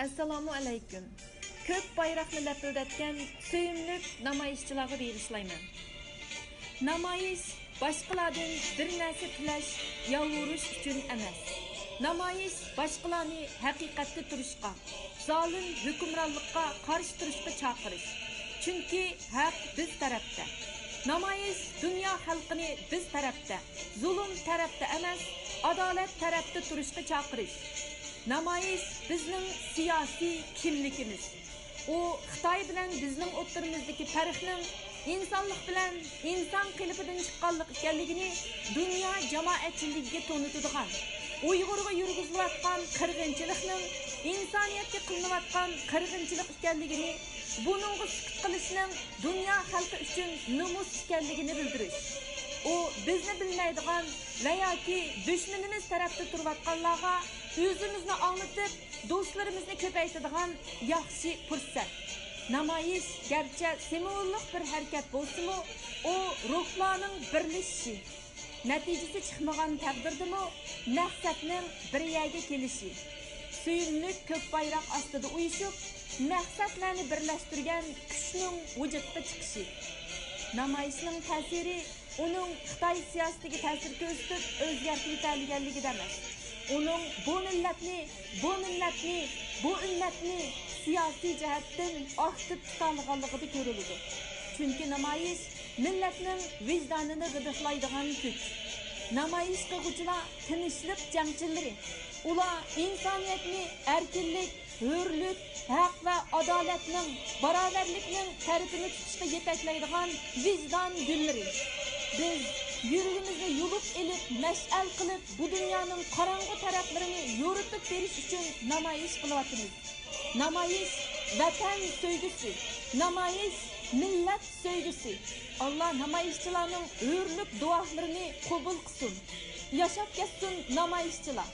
Assalomu alaykum. Ko'k bayroqni lapildatgan suyimli namoyishchilarga beg'ishlayman. Namoyish boshqalardan bir narsa tilash, yolvurish uchun emas. Namoyish boshqalarni haqiqatga turishga, zolim hukmronlikqa qarshi turishga chaqirish. Chunki haq biz tarafda. Namoyish dunyo xalqini biz tarafda, zulm tarafda emas, adolat tarafda turishga chaqirish. Namoyish bizning siyosiy kimligimiz. O Xitoy bilan bizning o'rtamizdagi farqning insonlik bilan inson qilibidan chiqqanlik ekanligini dunyo jamoatchiligiga to'nitadigan, Uyg'urga yurgizilayotgan qirg'inchilikning insoniyatga qilinayotgan qirg'inchilik ekanligini, buningga sukut qilishning dunyo xalqi uchun nomus ekanligini bildirish. O bizni bilmaydigan va yoki dushmanimiz tarafda turayotganlarga o'zimizni anglatib, do'stlarimizni ko'paytiradigan yaxshi fursat. Namoyish garchi simvollik bir harakat bo'lsa-mu, o ruhlarning birlashishi, natijasi chiqmagan taqdirdami, maqsadning bir yerga kelishi. Suyimli ko'k bayroq ostida uyushib, maqsadlarni birlashtirgan kuchning vujudga chiqishi. Namoyishning ta'siri uning Xitoy siyosatiga ta'sir ko'rsatib o'zgartirib ta'liganligida emas. Uning bu millatni, bu ummatni siyosiy jihatdan aktiv tutganligida ko'riladi. Chunki namoyish millatning vijdonini g'idihlaydigan kuch. Namoyish qiluvchilar tinchlik jangchilari. Ular insoniyatni erkinlik, hurlik, haq va adolatning, barobarlikning tarafini tutishga yetaklaydigan vijdon gullari. Biz yuragimizni yulib elib, mash'al qilib, bu dunyoning qorong'u taraflarini yoritib berish uchun namoyish qilyapmiz. Namoyish vatan sevgisi, namoyish millat sevgisi. Allah namoyishchilarning hurlik duolarini qabul qilsin. Yashab ketsin namoyishchilar.